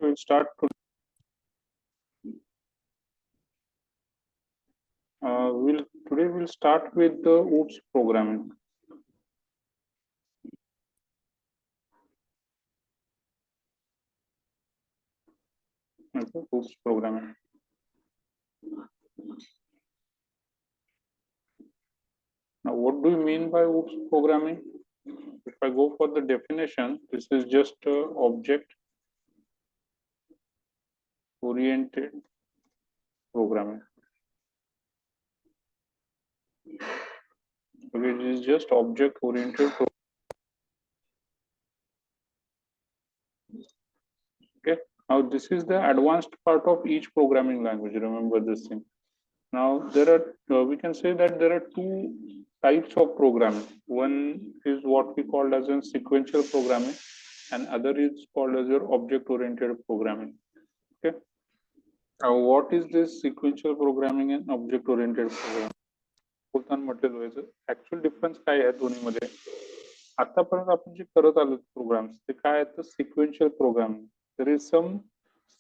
We'll start to today we'll start with the OOPS programming. Okay, OOPS programming. Now, what do you mean by OOPS programming? If I go for the definition, this is just object oriented programming. Okay, it is just object oriented. Okay, now this is the advanced part of each programming language. Remember this thing. Now there are we can say that there are two types of programming. One is what we call as a sequential programming, and other is called as your object oriented programming. Okay. Now what is this sequential programming and object oriented programming? बोलताना म्हटलेलं व्हायचं actual difference काय आहे दोन्हीमध्ये. आतापर्यंत आपण जे करत आलो programmes ते काय आहेत तर sequential programming. There is some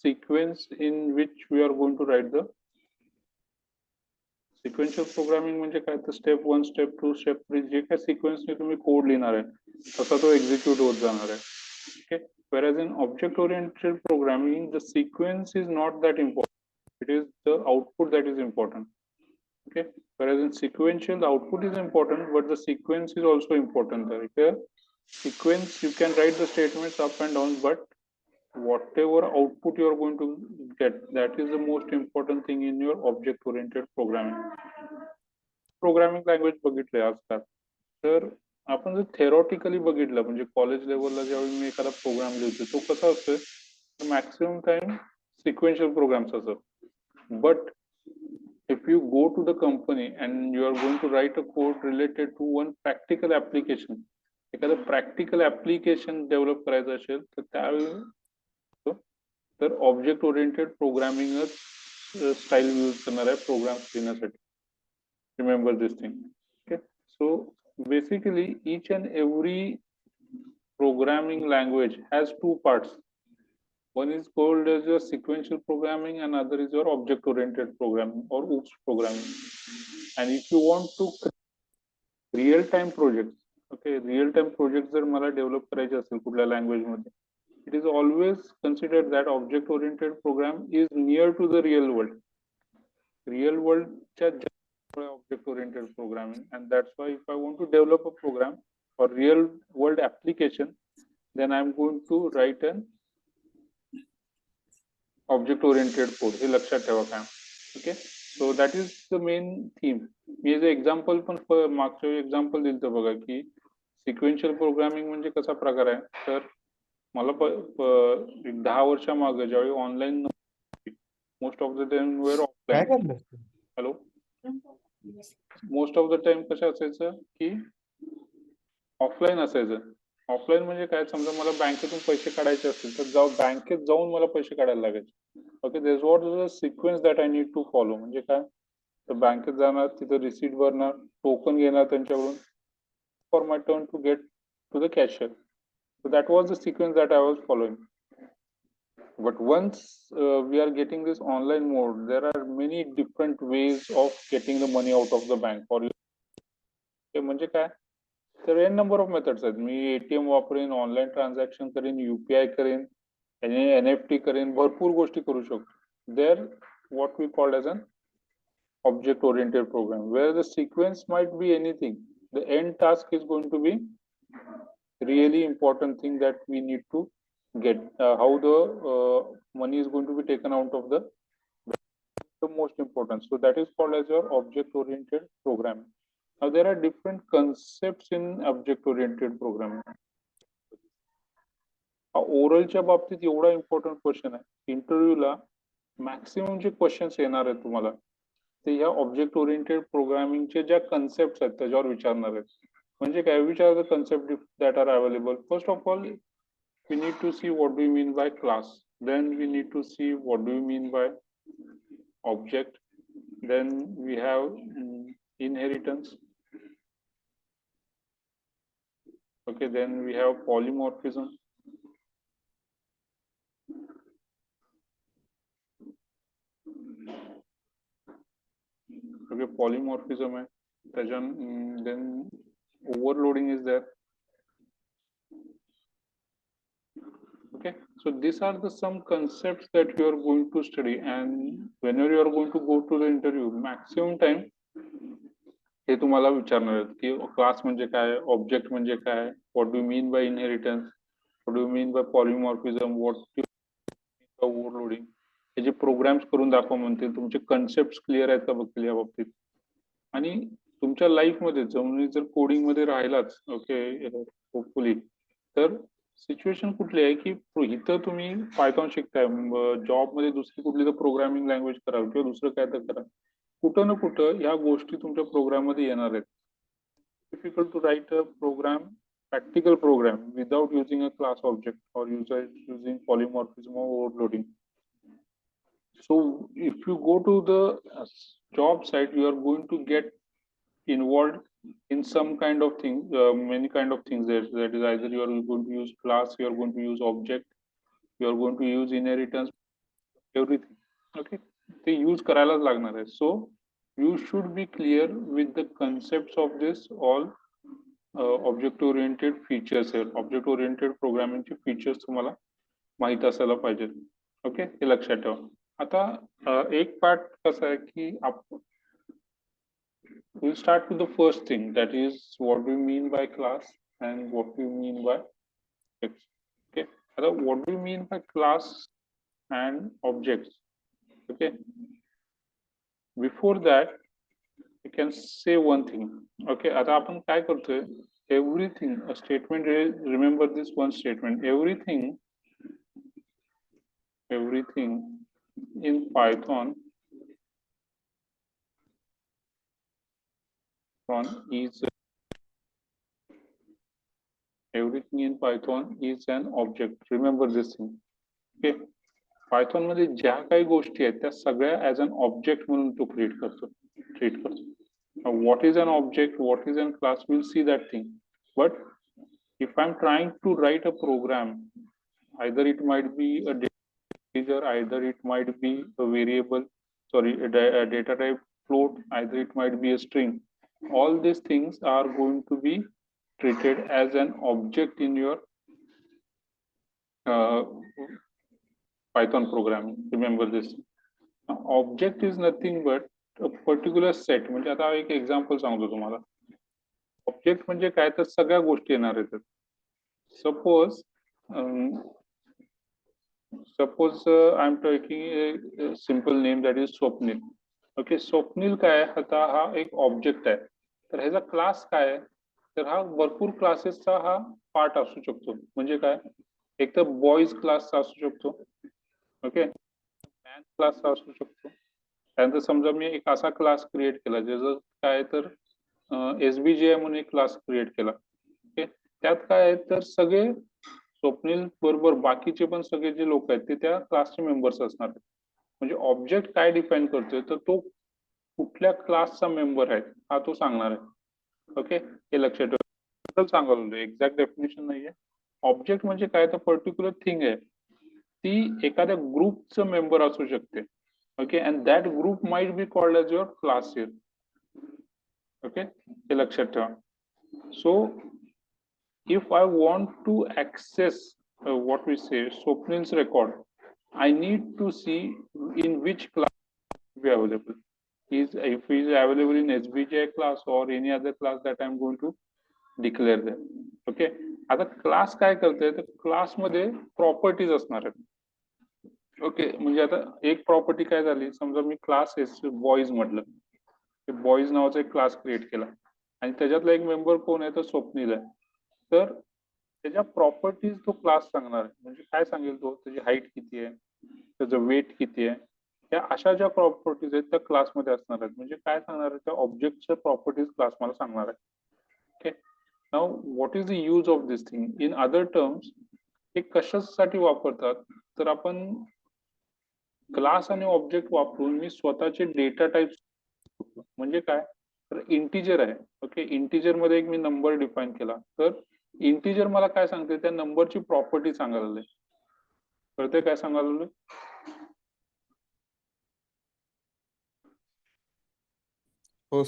sequence in which we are going to write the sequential programming म्हणजे काय तर स्टेप 1 स्टेप 2 स्टेप 3 जे काय सिक्वेन्सने तुम्ही कोड लिहिणार आहे तसा तो एक्झिक्यूट होत जाणार आहे. Okay. Whereas in object oriented programming the sequence is not that important, it is the output that is important. Okay. Whereas in sequential the output is important but the sequence is also important. Here sequence you can write the statements up and down but whatever output you are going to get, that is the most important thing in your object oriented programming. Programming language बघितले आजकाल तर आपण जर theoretically बघितलं म्हणजे college लेवलला ज्यावेळी मी एखादा प्रोग्राम लिहितो तो कसा असतोय मॅक्सिमम टाइम सिक्वेन्शियल प्रोग्राम्स असतात. But if you go to the company and you are going to write a code related to one practical application, एखादं प्रॅक्टिकल ऍप्लिकेशन डेव्हलप करायचं असेल तर त्यावेळी तर ऑब्जेक्ट ओरिएंटेड प्रोग्रामिंगच स्टाईल यूज करणार आहे programmes लिहिण्यासाठी. Remember this thing. Okay, so basically each and every programming language has two parts. One is called as your sequential programming and other is your object oriented programming or OOPS programming. And if you want to real time projects, okay, real time projects जर मला develop करायचे असेल कुठल्या language मध्ये, it is always considered that object oriented program is near to the real world. Real world च्या object oriented programming, and that's why if I want to develop a program for real world application, then I'm going to write an object oriented code. हे लक्षात ठेवा काय. Okay, so that is the main theme. Me J example पण मागच्या example दिलं बघा की sequential programming म्हणजे कसा प्रकार आहे तर मला 10 वर्षामागे ज्यावेळी online most of the time were offline. Hello, most of the time कसं असायचं की ऑफलाईन असायचं. ऑफलाईन म्हणजे काय, समजा मला बँकेतून पैसे काढायचे असतील तर बँकेत जाऊन मला पैसे काढायला लागायचे. Okay, this what is a sequence that I need to follow. म्हणजे काय तर बँकेत जाणार, तिथं रिसीट भरणार, टोकन घेणार त्यांच्याकडून for my turn to get to the cashier. So that was the sequence that I was following. But once we are getting this online mode, there are many different ways of getting the money out of the bank for you. म्हणजे काय तर N number of methods आहेत. मी ATM वापरेन, online transaction करेन, UPI करेन, NFT करेन, भरपूर गोष्टी करू शकतो. There what we called as an object oriented program where the sequence might be anything. The end task is going to be really important thing that we need to get. How the money is going to be taken out of the most important. So that is called as your object oriented programming. Now there are different concepts in object oriented programming. ओरलच्या बाबतीत एवढा important question आहे, इंटरव्ह्यूला maximum जे questions येणार आहेत तुम्हाला ते ह्या object oriented प्रोग्रामिंगचे ज्या कन्सेप्ट आहेत त्याच्यावर विचारणार आहेत. म्हणजे काय विचार the concept that are available. First of all we need to see what do you mean by class, then we need to see what do you mean by object, then we have inheritance, okay, then we have polymorphism, Okay, polymorphism आहे, then overloading is there. Okay, so these are the some concepts that you are going to study, and whenever you are going to go to the interview, maximum time हे तुम्हाला विचारणार आहेत की class म्हणजे काय, object म्हणजे काय, what do mean by inheritance, what do mean by polymorphism, what overloading, हे जे प्रोग्राम्स करून दाखवा म्हणतील, तुमचे कन्सेप्ट क्लिअर आहेत का बघतील या बाबतीत. आणि तुमच्या लाईफ मध्ये जर कोडिंग मध्ये राहिलाच, ओके होपफुली, तर सिच्युएशन कुठली आहे की इथं तुम्ही पायथॉन शिकताय, जॉब मध्ये दुसरी कुठली तर प्रोग्रामिंग लँग्वेज करा किंवा दुसरं काय तर करा, कुठं ना कुठं ह्या गोष्टी तुमच्या प्रोग्राम मध्ये येणार आहेत. Difficult to write a program, practical program without using a class object or using polymorphism or overloading. So if you go to the job site, you are going to get involved in some kind of thing, many kind of things there. That is either you are going to use class, you are going to use object, you are going to use inheritance, everything. Okay, they use करायलाच लागणार आहे. So you should be clear with the concepts of this all object oriented features आहेत. Object oriented प्रोग्रामिंगचे features तुम्हाला माहित असायला पाहिजेत. Okay, हे लक्षात ठेवा. आता एक पार्ट कसा आहे की we'll start with the first thing, that is what we mean by class and what we mean by objects. Okay, what we mean by class and objects. Okay, before that we can say one thing. Okay, आता आपण काय करतोय, everything, a statement is, remember this one statement, everything in Python is everything in Python is an object. Remember this thing. Okay, Python मध्ये ज्या काही गोष्टी आहेत त्या सगळ्या as an object म्हणून तो treat करतो. Now, what is an object, what is a class, we'll see that thing. But if I'm trying to write a program, either it might be a integer, either it might be a variable, sorry, a data type float, either it might be a string. All these things are going to be treated as an object in your Python programming. Remember this. Now, object is nothing but a particular set. म्हणजे आता एक example सांगतो तुम्हाला. Object म्हणजे काय, तर सगळ्या गोष्टी येणार आहेत. Suppose I am taking a simple name, that is Swapnil. Okay, Swapnil काय, आता हा एक ऑब्जेक्ट आहे, तर ह्याचा क्लास काय आहे, तर हा भरपूर क्लासेसचा हा पार्ट असू शकतो. म्हणजे काय, एक तर बॉईज क्लासचा असू शकतो, ओके, मॅन क्लासचा असू शकतो. त्यानंतर समजा मी एक असा क्लास क्रिएट केला ज्याचं काय, तर SBGI म्हणून एक क्लास क्रिएट केला. ओके, त्यात काय आहे, तर सगळे स्वप्नील बरोबर बाकीचे पण सगळे जे लोक आहेत ते त्या क्लासचे मेंबर्स असणार आहेत. म्हणजे ऑब्जेक्ट काय डिफाईन करतोय, तर तो कुठल्या क्लासचा मेंबर आहे हा तो सांगणार आहे. ओके, हे लक्षात ठेवा. सांगायला एक्झॅक्ट डेफिनेशन नाहीये. ऑब्जेक्ट म्हणजे काय, तर पर्टिक्युलर थिंग आहे, ती एखाद्या ग्रुपचं मेंबर असू शकते. Okay, and that group might be called as your class here. Okay, हे लक्षात ठेवा. So if I want to access what we say Swapnil's record, I need to see in which class be available. If he is available in SBGI class or any other class that I'm going to declare there. Okay, आता class काय करते, तर class मध्ये properties असणार आहेत. Okay, म्हणजे आता एक प्रॉपर्टी काय झाली, समजा मी क्लास बॉईज म्हटलं, बॉईज नावाचा एक क्लास क्रिएट केला आणि त्याच्यातला एक मेंबर कोण आहे, तर स्वप्नील आहे. तर त्याच्या प्रॉपर्टीज तो क्लास सांगणार आहे. म्हणजे काय सांगेल तो, त्याची हाईट किती आहे, त्याचं वेट किती आहे, या अशा ज्या प्रॉपर्टीज आहेत त्या क्लासमध्ये असणार आहेत. म्हणजे काय सांगणार आहे, त्या ऑब्जेक्टच्या प्रॉपर्टीज क्लास मला सांगणार आहे. Okay, now what is the use of this thing in other terms. हे कशासाठी वापरतात, तर आपण क्लास आणि ऑब्जेक्ट वापरून मी स्वतःचे डेटा टाइप, म्हणजे काय, तर इंटिजर आहे. ओके, इंटिजर मध्ये एक मी नंबर डिफाईन केला, तर इंटिजर मला काय सांगते, त्या नंबरची प्रॉपर्टी सांगायला कळते. काय सांगायला हो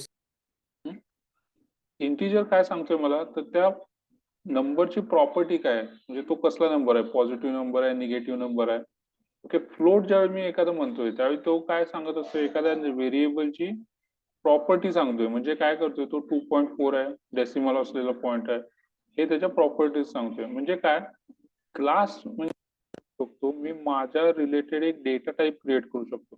इंटिजर काय सांगतोय मला, तर त्या नंबरची प्रॉपर्टी काय आहे, म्हणजे तो कसला नंबर आहे, पॉझिटिव्ह नंबर आहे, निगेटिव्ह नंबर आहे. ओके, फ्लोट ज्यावेळी मी एखादा म्हणतोय त्यावेळी तो काय सांगत असतो, एखाद्या व्हेरिएबलची प्रॉपर्टी सांगतोय. म्हणजे काय करतोय तो, 2.4 आहे, डेसिमल असलेला पॉइंट आहे, हे त्याच्या प्रॉपर्टीज सांगतोय. म्हणजे काय, क्लास म्हणजे शकतो मी माझ्या रिलेटेड एक डेटा टाइप क्रिएट करू शकतो.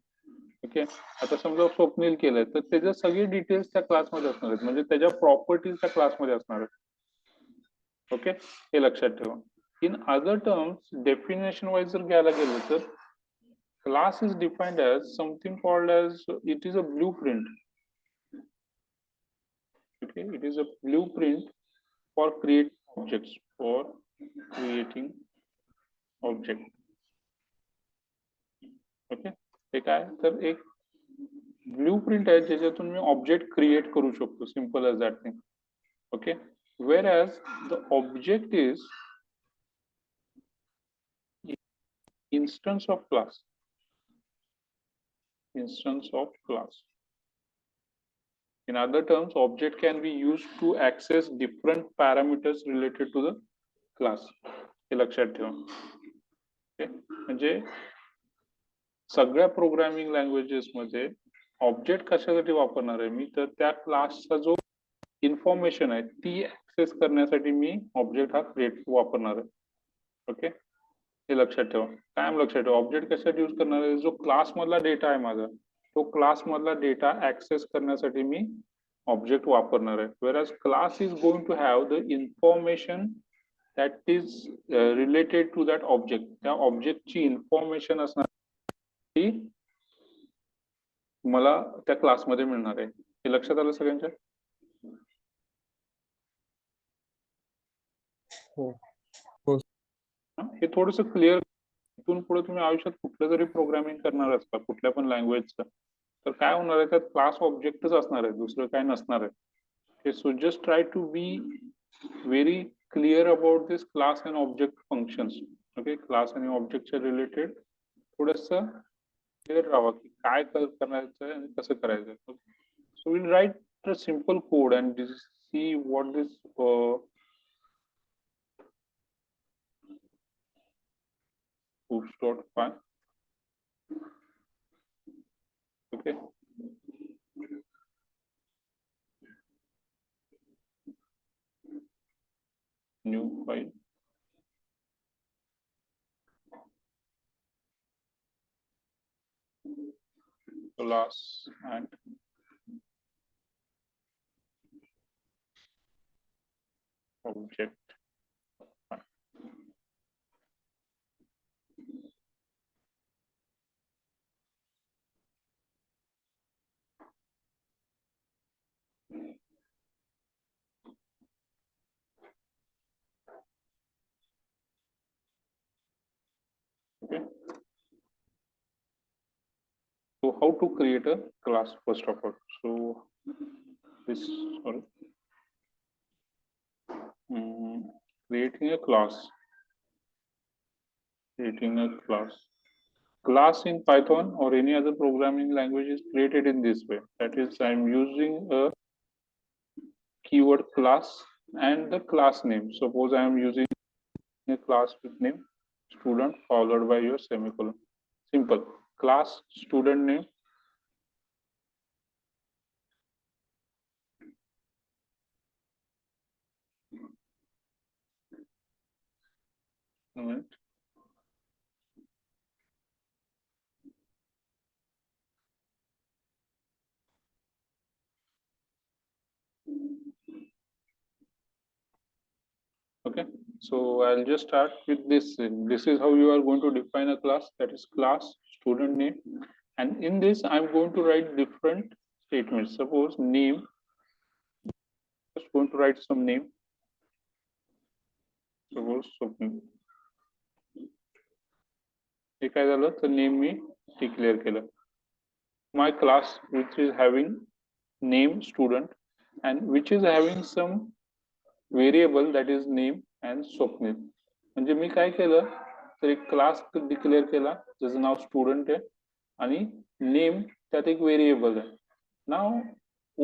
ओके, आता समजा स्वप्नील केलंय तर त्याच्या सगळे डिटेल्स त्या क्लासमध्ये असणार आहेत, म्हणजे त्याच्या प्रॉपर्टीज त्या क्लासमध्ये असणार आहेत. ओके, हे लक्षात ठेवा. इन अदर टर्म्स, डेफिनेशन वाईज जर घ्यायला गेलं तर class is defined as something called as, it is a blueprint. Okay, it is a blueprint for creating objects, for creating object. Okay, हे काय, तर एक ब्लूप्रिंट आहे ज्याच्यातून मी ऑब्जेक्ट क्रिएट करू शकतो, simple as that thing. Okay, whereas the object is instance of class, instance of class. In other terms, object can be used to access different parameters related to the class. हे लक्षात ठेवा. Okay, म्हणजे सगळ्या programming languages मध्ये object कशासाठी वापरणार आहे मी, तर त्या क्लासचा जो इन्फॉर्मेशन आहे ती ऍक्सेस करण्यासाठी मी ऑब्जेक्ट हा क्रिएट वापरणार आहे. ओके, हे लक्षात ठेवा. काय लक्षात ठेवा, ऑब्जेक्ट कशासाठी यूज करणार आहे, जो क्लास मधला डेटा आहे माझा, तो क्लास मधला डेटा ऍक्सेस करण्यासाठी मी ऑब्जेक्ट वापरणार आहे. whereas class is going to have the information that is related to that object. त्या ऑब्जेक्टची इन्फॉर्मेशन असणार ती मला त्या क्लासमध्ये मिळणार आहे. हे लक्षात आलं सगळ्यांच्या? हो हे थोडस क्लिअर. इथून पुढे तुम्ही आयुष्यात कुठलं जरी प्रोग्रामिंग करणार असता, कुठल्या पण लँग्वेजचं, तर काय होणार आहे, त्यात क्लास ऑब्जेक्टच असणार आहे, दुसरं काय नसणार आहे. So just try to be very clear about this class and object functions. Okay, class आणि ऑब्जेक्टच्या रिलेटेड थोडस क्लिअर राहा की काय करायचं आणि कसं करायचं. So will write a simple code and see what this hoops.py. Okay, new file, class and object. Okay, so how to create a class first of all. So this, sorry, creating a class, class in Python or any other programming language is created in this way. That is, I'm using a keyword class and the class name. Suppose I am using a class with name student followed by your semicolon. Simple. Class student name, moment. Okay, so I'll just start with this. This is how you are going to define a class, that is class student name. And in this, I'm going to write different statements. Suppose name, just going to write some name. Suppose Swapnil. हे काय झालं, तर name मी declare केलं. My class which is having name student and which is having some variable that is name and Swapnil. म्हणजे मी काय केलं, तर एक class declare केला ज्याचं नाव स्टुडंट आहे आणि नेम त्यात एक व्हेरिएबल आहे. Now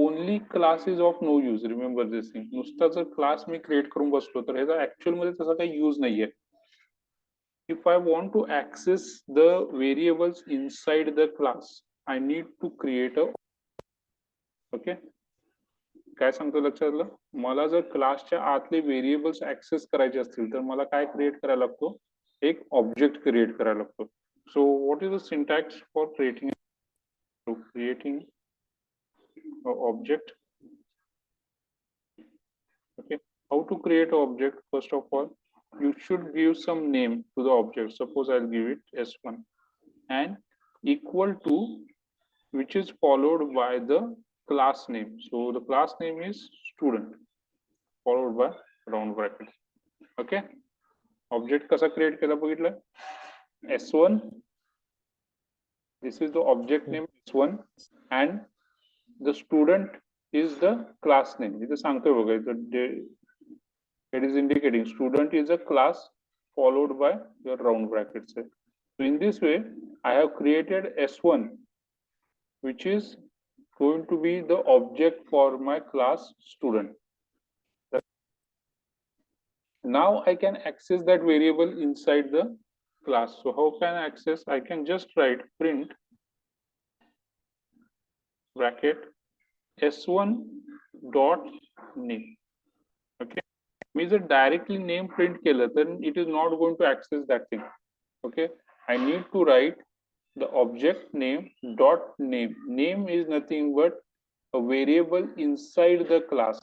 only class is of no use. Remember this thing. नुसता जर क्लास मी क्रिएट करून बसलो तर ह्याचा ऍक्च्युअल मध्ये तसा काही यूज नाहीये. If I want to access the variables inside the class, I need to create a. Okay, काय सांगतो लक्षात आलं? मला जर क्लासच्या आतले व्हेरिएबल्स ऍक्सेस करायचे असतील तर मला काय क्रिएट करायला लागतो? एक ऑब्जेक्ट क्रिएट करायला लागतो. So what is the syntax for creating object? Okay, how to create an object? First of all, you should give some name to the object. Suppose I'll give it s1 and equal to, which is followed by the class name. So the class name is student followed by round bracket. Okay, object kasa create केला बघितलं? s1, this is the object name s1 and the student is the class name. इथे सांगतोय बघा, it is indicating student is a class followed by your round brackets. So in this way I have created s1, which is going to be the object for my class student. Now I can access that variable inside the class. So how can I access? I can just write print bracket s1 dot name. Okay, me जर directly name print केलं then it is not going to access that thing. Okay, I need to write the object name dot name. Name is nothing but a variable inside the class.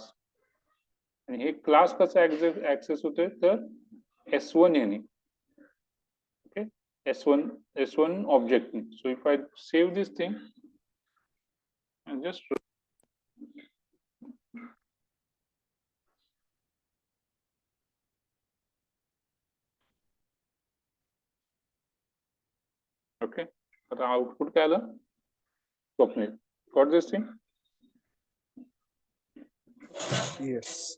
आणि हे class कसा access होतोय तर s1 याने. Okay, s1 object. So if I save this thing and just okay, आता output काय आलं? Swapnil, got this thing? Yes.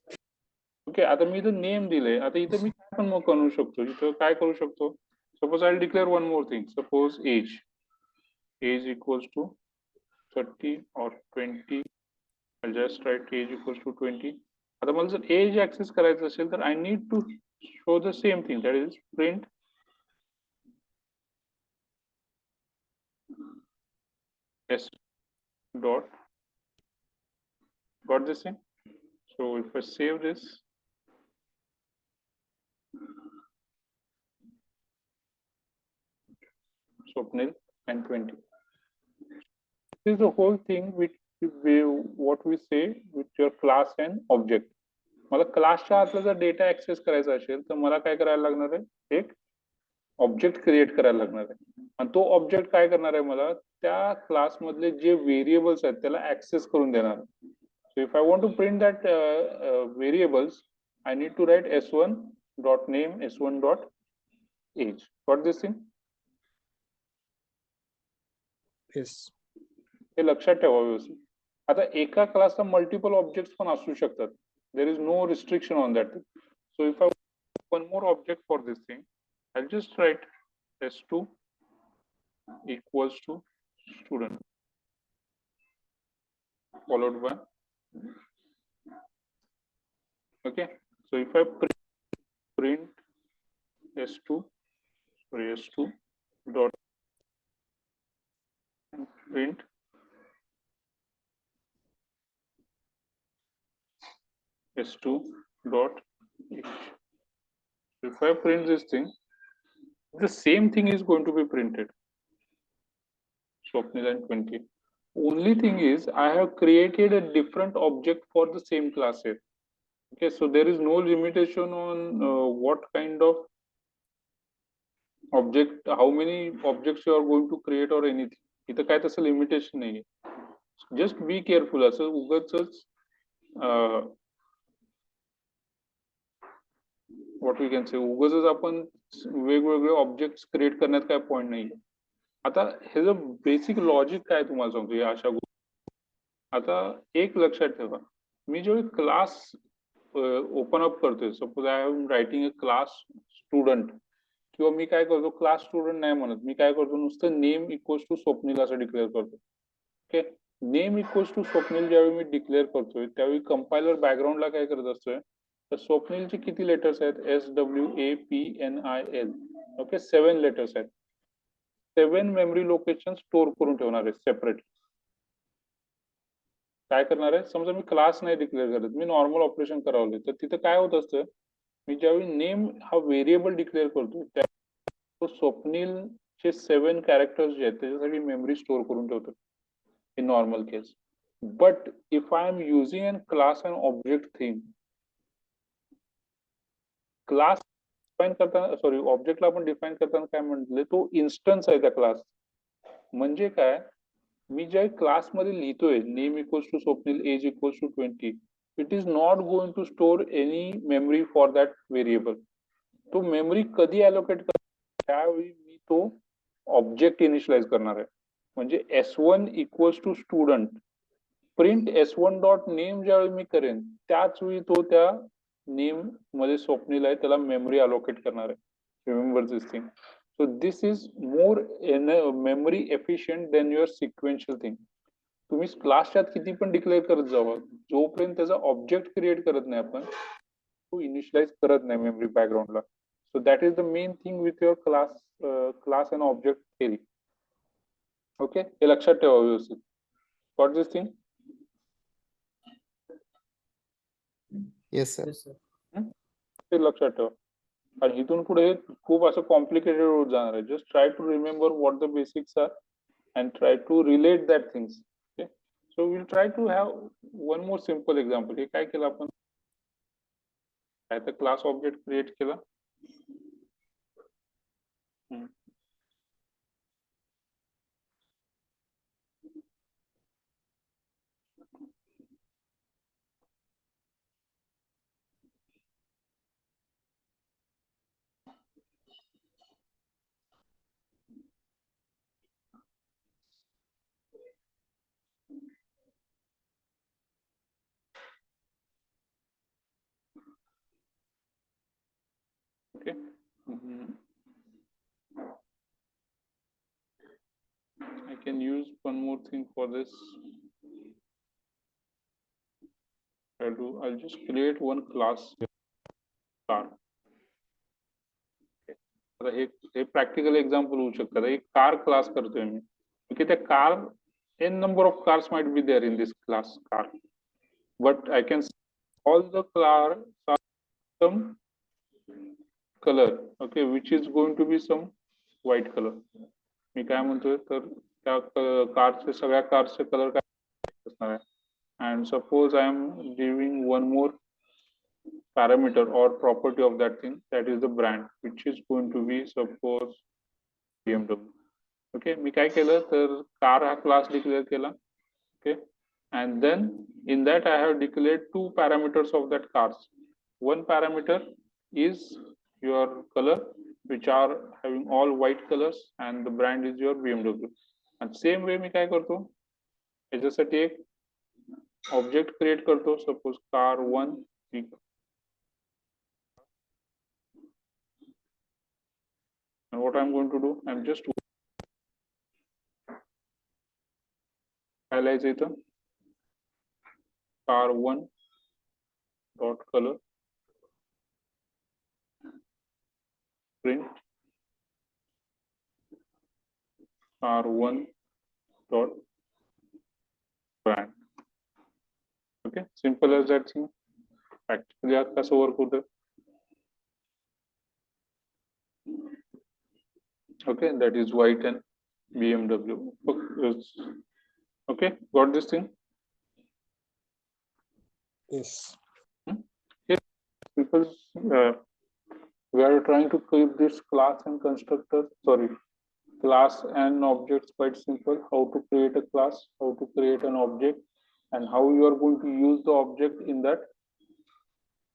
Okay, आता मी इथं नेम दिले. आता इथं मी काय पण मग करू शकतो? इथं काय करू शकतो? Suppose I declare one more thing. Suppose age equals to 30 or 20. I'll just write age equals to 20. आता मला जर एज ऍक्सेस करायचं असेल तर I need to show the same thing, that is print s dot. Got this thing? So if I save this, Swapnil and 20. This is the whole thing which what we say with your class and object. मला क्लासच्या आतला जर data access करायचा असेल तर मला काय करायला लागणार आहे? एक ऑब्जेक्ट क्रिएट करायला लागणार आहे आणि तो ऑब्जेक्ट काय करणार आहे? मला त्या क्लास मधले जे व्हेरिएबल्स आहेत त्याला ऍक्सेस करून देणार. So if I want to print that variables I need to write s1 dot name s1 dot age. Got this thing? Yes. हे लक्षात ठेवा व्यवस्थित. आता एका क्लासला मल्टिपल ऑब्जेक्ट्स पण असू शकतात. There is no restriction on that. So if I one more object for this thing, I'll just write s2 equals to student followed by. Okay, so if I print s2 dot print s2 dot age. If I print this thing, the same thing is going to be printed. Swapnil and 20. Only thing is I have created a different object for the same class here. Okay, so there is no limitation on what kind of object, how many objects you are going to create or anything. इथं काय तसं limitation नाही. Just be careful. असं उगाचच what we can say उगाचच आपण वेगवेगळे objects create करण्यात काय पॉइंट नाही. आता हे जर बेसिक लॉजिक काय तुम्हाला सांगतो या अशा गोष्टी. आता एक लक्षात ठेवा, मी जेव्हा क्लास ओपन अप करतोय, suppose I am writing a class student, किंवा मी काय करतो क्लास स्टुडंट नाही म्हणत, मी काय करतो नुसतं नेम इक्वल्स टू स्वप्नील असं डिक्लेअर करतो. Okay, name equals to Swapnil ज्यावेळी मी डिक्लेअर करतोय त्यावेळी कंपायलर बॅकग्राऊंडला काय करत असतोय, तर स्वप्नीलचे किती लेटर्स आहेत, SWAPNIL, ओके 7 लेटर्स आहेत. 7 मेमरी लोकेशन स्टोअर करून ठेवणार आहे सेपरेट. काय करणार आहे, समजा मी क्लास नाही डिक्लेअर करत, मी नॉर्मल ऑपरेशन करावले, तर तिथं काय होत असतं, मी ज्यावेळी नेम हा व्हेरिएबल डिक्लेअर करतो त्या स्वप्नीलचे 7 कॅरेक्टर्स जे आहेत त्याच्यासाठी मेमरी स्टोअर करून ठेवतो in normal case. But if I am using a class and object theme, class define करताना, सॉरी ऑब्जेक्टला आपण डिफाइन करताना काय म्हटले, तो इन्स्टन्स आहे त्या क्लास. म्हणजे काय, मी ज्या क्लासमध्ये लिहितोय name equals to Swapnil age equals to 20, it is not going to store any memory for that variable. तो मेमरी कधी अलोकेट कर, त्यावेळी मी तो ऑब्जेक्ट इनिशियलाइज करणार आहे. म्हणजे S1 equals to student print S1 dot name ज्यावेळी मी करेन त्याच वेळी तो त्या नेम मध्ये स्वप्नील आहे त्याला मेमरी अलोकेट करणार आहे. Remember this thing. So this is more memory efficient than your sequential thing. तुम्ही क्लासच्यात किती पण डिक्लेअर करत जावं, जोपर्यंत त्याचा ऑब्जेक्ट क्रिएट करत नाही आपण, तो इनिशियलाइज करत नाही मेमरी बॅकग्राऊंडला. So that is the main thing with your class and object theory. Okay, हे लक्षात ठेवा व्यवस्थित. Got this thing? Yes, sir. ते लक्षात ठेवा. आणि इथून पुढे खूप असं कॉम्प्लिकेटेड होत जाणार आहे. Just try to remember what the basics are and try to relate that things. Okay, so will try to have one more simple example. हे काय केलं आपण, काय तर क्लास ऑब्जेक्ट क्रिएट केला. Okay. I can use one more thing for this. I'll just create one class car. आता हे practical example होऊ शकतं. एक कार क्लास करतोय मी. ओके, त्या car n number of cars might be there in this class car, but I can all the car some color, okay, which is going to be some white color. मी काय म्हणतोय, तर त्या कारचे सगळ्या कारचे colour काय असणार आहे. and suppose I am giving one more parameter or property of that thing, that is the brand, which is going to be suppose BMW. Okay, मी काय केलं, तर कार हा क्लास डिक्लेअर केला. Okay, and then in that I have declared two parameters of that cars. One parameter is your color, which are having all white colors, and the brand is your BMW. And same way मी काय करतो, याच्यासाठी एक object create करतो. Suppose car1. And what I'm going to do, I'm just highlight it, car1 dot color print car1 dot brand. Okay, simple as that thing. Practically कसं work होतं. Okay, that is white and BMW. Okay, got this thing? Yes. Yes, because we are trying to keep this class and constructor, sorry, class and objects quite simple. How to create a class, how to create an object, and how you are going to use the object in that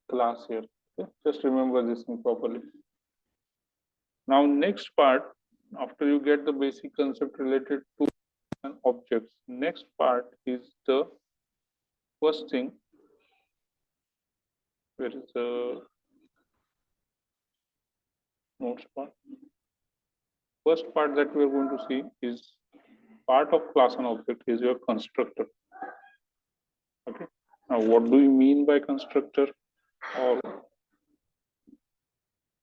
class here. Okay, just remember this thing properly. Now next part, after you get the basic concept related to an objects, next part is the first thing. Where is the notes part? First part that we are going to see is part of class and object is your constructor. Okay, now what do you mean by constructor, or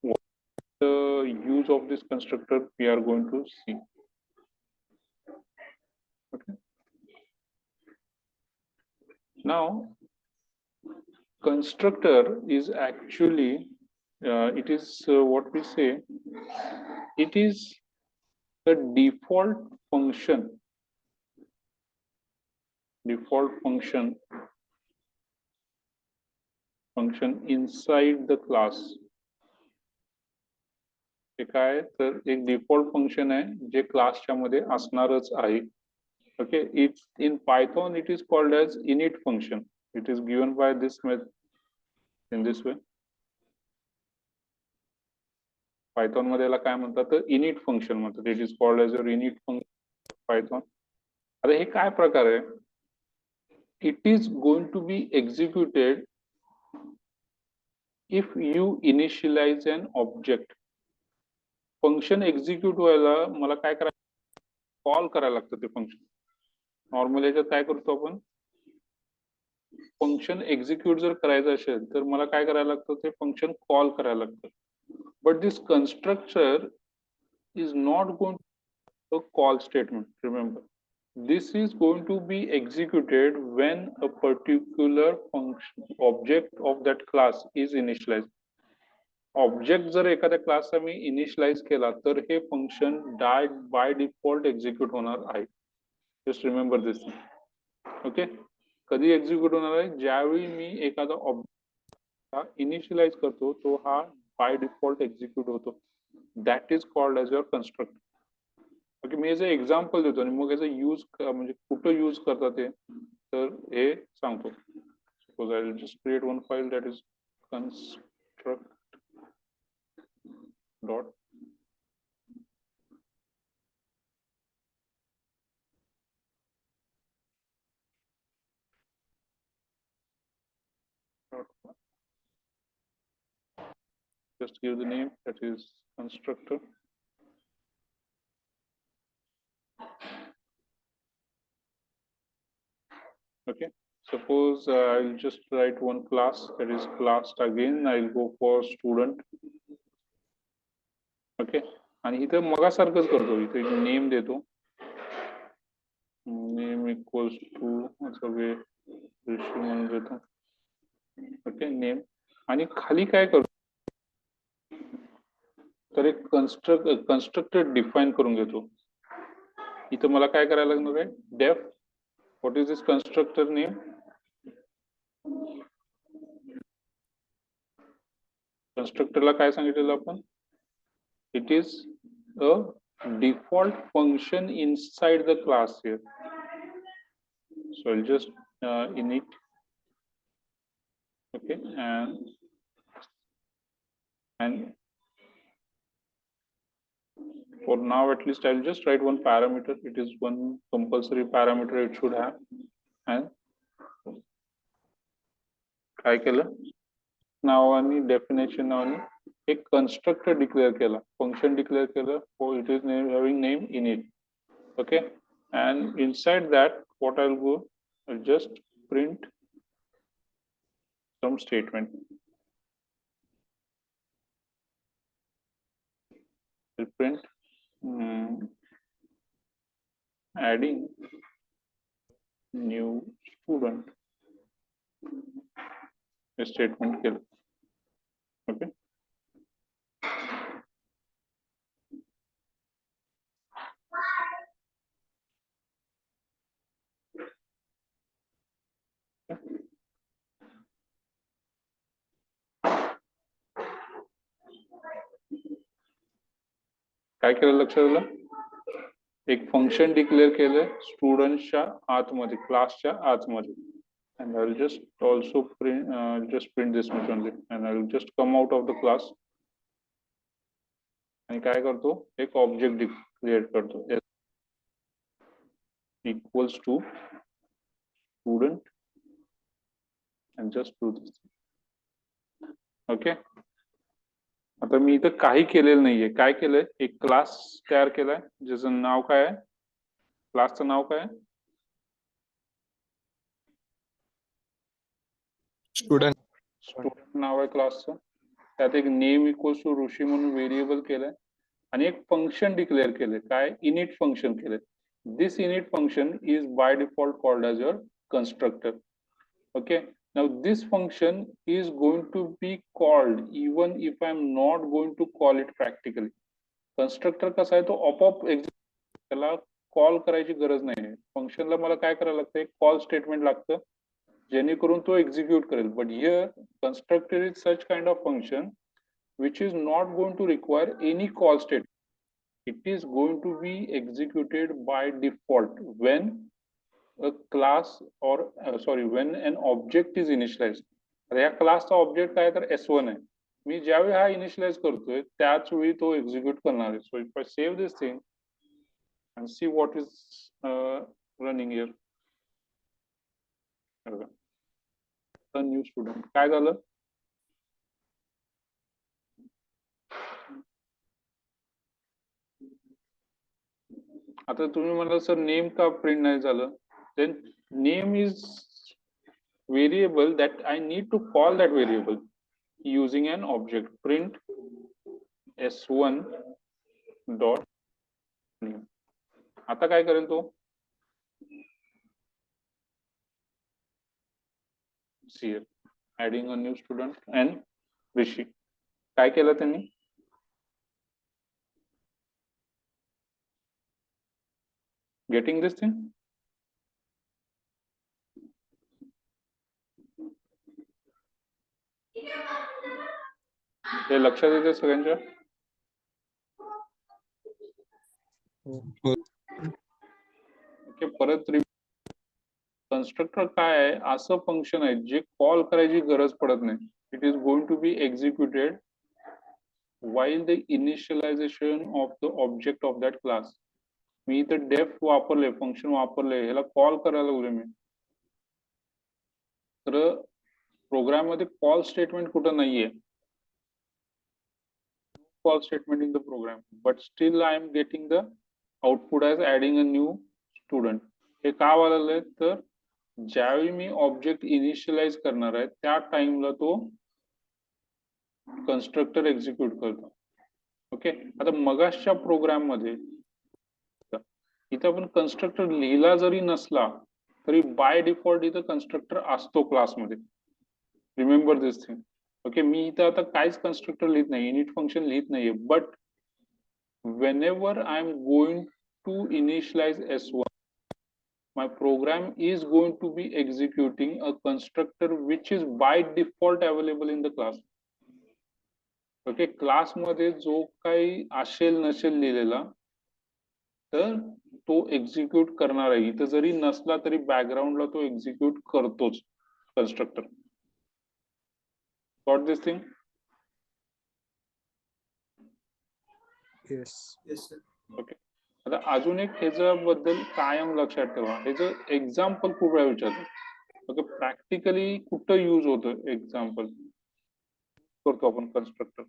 what the use of this constructor we are going to see. Okay, now constructor is actually it is what we say, it is the default function inside the class. ते काय तर एक default function आहे जे क्लासच्या मध्ये असणारच आहे. Okay, it's in Python it is called as init function. It is given by this method in this way. Python मध्ये याला काय म्हणतात तर init function म्हणतात. It is called as your init function Python. आता हे काय प्रकार आहे, it is going to be executed if you initialize an object. Function execute व्हायला मला काय करायला, कॉल करायला लागतं ते फंक्शन. नॉर्मली याच्यात काय करतो आपण, फंक्शन एक्झिक्यूट जर करायचं असेल तर मला काय करायला लागतं, ते फंक्शन कॉल करायला लागतं. But this constructor is not going to call statement. Remember, this is going to be executed when a particular function object of that class is initialized. Object जर एखाद्या क्लासचा मी इनिशियलाइज केला तर हे फंक्शन बाय डिफॉल्ट एक्झिक्यूट होणार आहे. Just remember this. Okay, कधी execute होणार आहे, ज्यावेळी मी एखादा ऑब्जेक्ट इनिशियलाइज करतो तो हा बाय डिफॉल्ट एक्झिक्यूट होतो. That is called as your constructor. Okay, मी याचं एक्झाम्पल देतो आणि मग याचा यूज म्हणजे कुठं यूज करतात ते तर हे सांगतो. Suppose I will just create one file that is construct dot just give the name, that is constructor. Okay, suppose I'll just write one class, that is class. Again I'll go for student. Okay, आणि इथे मगासारखंच करतो, इथे name देतो, name equals to असं वे म्हणून देतो. Okay, name, आणि खाली काय करतो तर एक कन्स्ट्रक्टर डिफाइन करून घेतो. इथं मला काय करायला लागणार आहे, def what is this constructor name, कन्स्ट्रक्टरला काय सांगितलेलं आपण, it is a default function inside the class here. So I'll just init. Okay, and for now at least I'll just write one parameter. It is one compulsory parameter it should have. And काय केलं, नावानी definition नावानी एक constructor declare केला, function declare केलं, for it is having name init. Okay, and inside that what I'll go, I'll just print some statement. I'll print adding new student. A statement केलं. Okay, काय केलं लक्षात आलं, एक फंक्शन डिक्लेअर केलं स्टुडंटच्या आतमध्ये, क्लासच्या आतमध्ये. And I will just also print this much only, and I will just come out of the class. आणि काय करतो, एक ऑब्जेक्ट क्रिएट करतो equals to student and just do this. Okay, आता मी इथं काही केलेलं नाहीये, काय केलंय, एक क्लास तयार केलाय ज्याचं नाव काय आहे क्लासचं नाव काय? Student. स्टुडंट नाव आहे क्लासचं. त्यात एक नेम इक्वल्स टू ऋषी म्हणून व्हेरिएबल केलंय आणि एक फंक्शन डिक्लेअर केलंय. काय? इनिट फंक्शन केलंय. This init function is by default called as your constructor. Okay, now this function is going to be called even if I'm not going to call it practically. Constructor कसा आहे तो आपोआप त्याला call करायची गरज नाही. फंक्शनला मला काय करायला लागतं? एक कॉल स्टेटमेंट लागतं जेणेकरून तो एक्झिक्यूट करेल. But here constructor is such kind of function which is not going to require any call statement. It is going to be executed by default when a class or when an object is initialized. आता या क्लासचा object काय तर S1 आहे. मी ज्यावेळी हा initialise करतोय त्याच वेळी तो एक्झिक्यूट करणार आहे. सो if I save this thing and see what is running here. A new student. काय झालं? आता तुम्ही म्हणाल सर नेम का प्रिंट नाही झालं? Then name is variable that I need to call that variable using an object. Print S1 dot name. आता काय करेल तो? See here, adding a new student and Rishi. काय केलं त्यांनी? Getting this thing? हे लक्षात येते सगळ्यांच्या? ओके, परत कन्स्ट्रक्टर काय आहे? असं फंक्शन आहे जे कॉल करायची गरज पडत नाही. It is going to be executed while the initialization of the object of that class. मी इथं डेफ वापरले, फंक्शन वापरले, ह्याला कॉल करायला लागले मी. तर प्रोग्राम मध्ये कॉल स्टेटमेंट कुठं नाहीये. Call statement in the program, but still I am getting the output as adding a new student. हे का वाढलंय? तर ज्यावेळी मी ऑब्जेक्ट इनिशियलाइज करणार आहे त्या टाइमला तो कन्स्ट्रक्टर एक्झिक्यूट करतो. ओके, आता मगाशच्या प्रोग्राम मध्ये इथं आपण कन्स्ट्रक्टर लिहिला जरी नसला तरी बाय डिफॉल्ट इथं कन्स्ट्रक्टर असतो क्लासमध्ये. Remember this thing. ओके, मी इथं आता काहीच कन्स्ट्रक्टर लिहित नाही, इनिट फंक्शन लिहित नाहीये. But whenever I'm going to initialize S1, my program is going to be executing a constructor which is by default available in the class. Okay, class मध्ये जो काही असेल नसेल लिहिलेला तर तो एक्झिक्यूट करणार आहे. इथं जरी नसला तरी बॅकग्राऊंडला तो एक्झिक्यूट करतोच constructor. Got this thing? Yes. Yes, sir. Okay, आता अजून एक ह्याच्याबद्दल कायम लक्षात ठेवा. ह्याचं एक्झाम्पल खूप वेळा विचारतो. ओके, प्रॅक्टिकली कुठं युज होतं एक्झाम्पल करतो आपण कन्स्ट्रक्टर.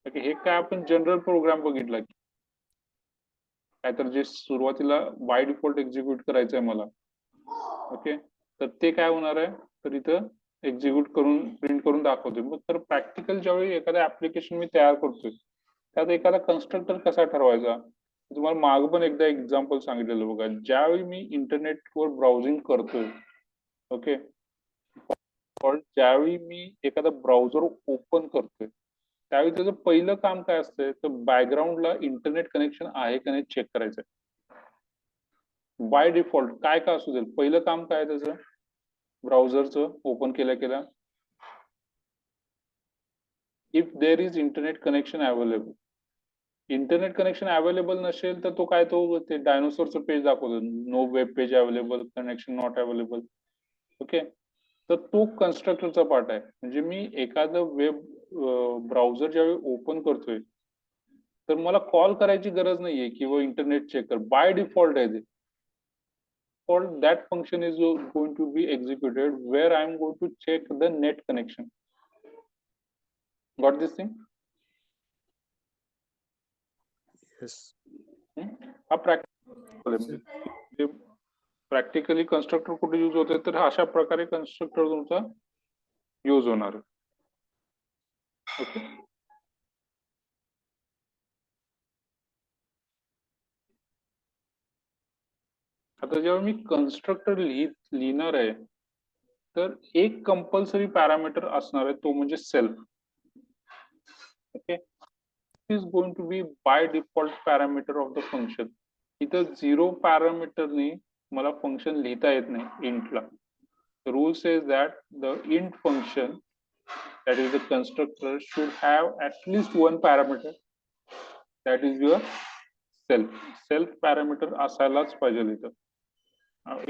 ओके, हे काय आपण जनरल प्रोग्राम बघितला की काय तर जे सुरुवातीला बाय डिफॉल्ट एक्झिक्यूट करायचंय मला. ओके, तर ते काय होणार आहे? तर इथं एक्झिक्यूट करून प्रिंट करून दाखवतोय. मग तर प्रॅक्टिकल ज्यावेळी एखादं ऍप्लिकेशन मी तयार करतोय त्यात एखादा कन्स्ट्रक्टर कसा ठरवायचा? तुम्हाला माग पण एकदा एक्झाम्पल सांगितलेलं बघा. ज्यावेळी मी इंटरनेटवर ब्राउझिंग करतोय, ओके, ज्यावेळी मी एखादा ब्राउझर ओपन करतोय त्यावेळी त्याचं पहिलं काम काय असतंय? तर बॅकग्राऊंडला इंटरनेट कनेक्शन आहे का नाही चेक करायचंय. बाय डिफॉल्ट काय का असू दे, पहिलं काम काय त्याचं ब्राउझरचं ओपन केल्या if there is internet connection available. Internet connection available नसेल तर तो काय तो ते डायनोसॉरचं पेज दाखवतो, know web page available, connection not available. Okay, तर तो कन्स्ट्रक्टरचा पार्ट आहे. म्हणजे मी एखादं वेब ब्राउझर ज्यावेळी ओपन करतोय तर मला कॉल करायची गरज नाहीये किंवा इंटरनेट चेक कर. बाय डिफॉल्ट आहे ते. That function is going to be executed where I am going to check the net connection. Got this thing? Yes. हा प्रॅक्टिकल प्रॅक्टिकली कन्स्ट्रक्टर कुठे यूज होते तर अशा प्रकारे कन्स्ट्रक्टर तुमचा यूज होणार आहे. ओके. आता जेव्हा मी कन्स्ट्रक्टर लिहिणार आहे तर एक कंपल्सरी पॅरामीटर असणार आहे तो म्हणजे self. Okay. Is going to be by default parameter of the function. इथं 0 पॅरामीटरनी मला फंक्शन लिहिता येत नाही इंटला. The rule says that the int function, that is the constructor, should have at least one parameter, that is your self. Self parameter असायलाच पाहिजे इथं.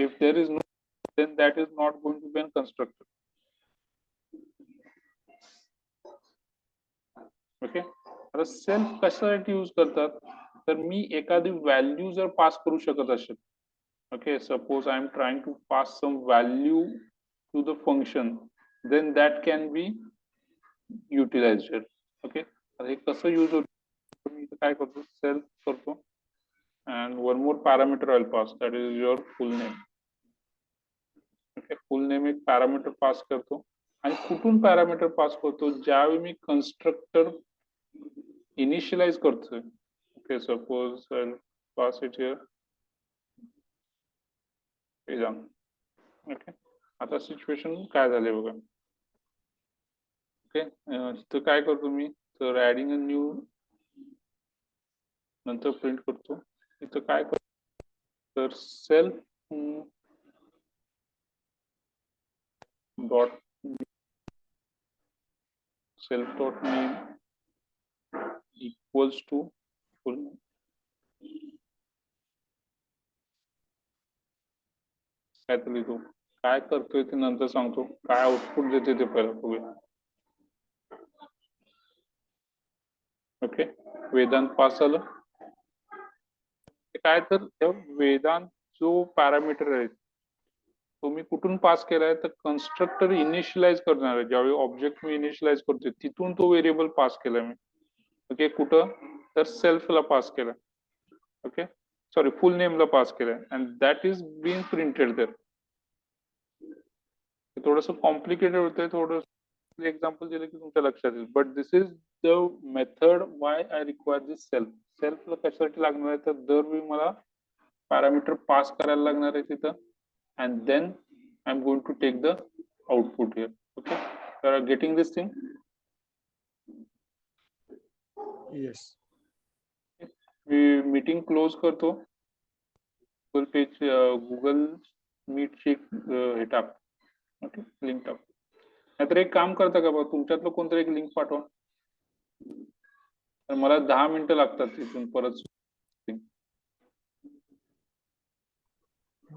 If there is no, then that is not going to be a constructor. Okay. आता self कशासाठी use करतात तर मी एखादी value जर पास करू शकत असेल. Okay, suppose I am trying to pass some value to the function, then that can be utilized here. Okay, आता हे कसं यूज होतं मी इथं काय करतो सेल्फ करतो and one more parameter I'll pass, that is your full name. Okay, full name एक parameter pass करतो आणि कुठून parameter pass करतो ज्यावेळी मी constructor initialize करतोय. Okay, suppose I'll pass it here. Okay. आता सिच्युएशन काय झाले बघा. ओके. इथं काय करतो मी तर ऍडिंग अ न्यू नंतर प्रिंट करतो. इथं काय करतो तर self dot self dot name equals to full. काय तर लिहितो काय करतोय ते नंतर सांगतो. काय आउटपुट देते ते पहिला बघूया. ओके. वेदांत पास झालं. काय तर वेदांत जो पॅरामीटर आहे तो मी कुठून पास केलाय तर कन्स्ट्रक्टर इनिशियलाइज करणार आहे. ज्यावेळी ऑब्जेक्ट मी इनिशियलाइज करतोय तिथून तो व्हेरिएबल पास केलाय मी. ओके. कुठं तर सेल्फला पास केलाय. ओके. सॉरी फुल नेमला पास केलाय and that is being printed there. थोडंसं कॉम्प्लिकेटेड होतंय. थोडं एक्झाम्पल दिलं की तुमच्या लक्षात येईल. But this is the method why I require this self. सेल्फला कशासाठी लागणार आहे तर दरवेळी मला पॅरामीटर पास करायला लागणार आहे तिथं and then I'm going to take the output here. Okay, you are getting this thing? Yes. Me meeting close करतो. गुगल पेज गुगल मीट ची हे टाक. ओके. लिंक टाक. नाहीतर एक काम करता का बघ तुमच्यातलं कोणतरी एक लिंक पाठवा. तर मला 10 मिनिटं लागतात तिथून परत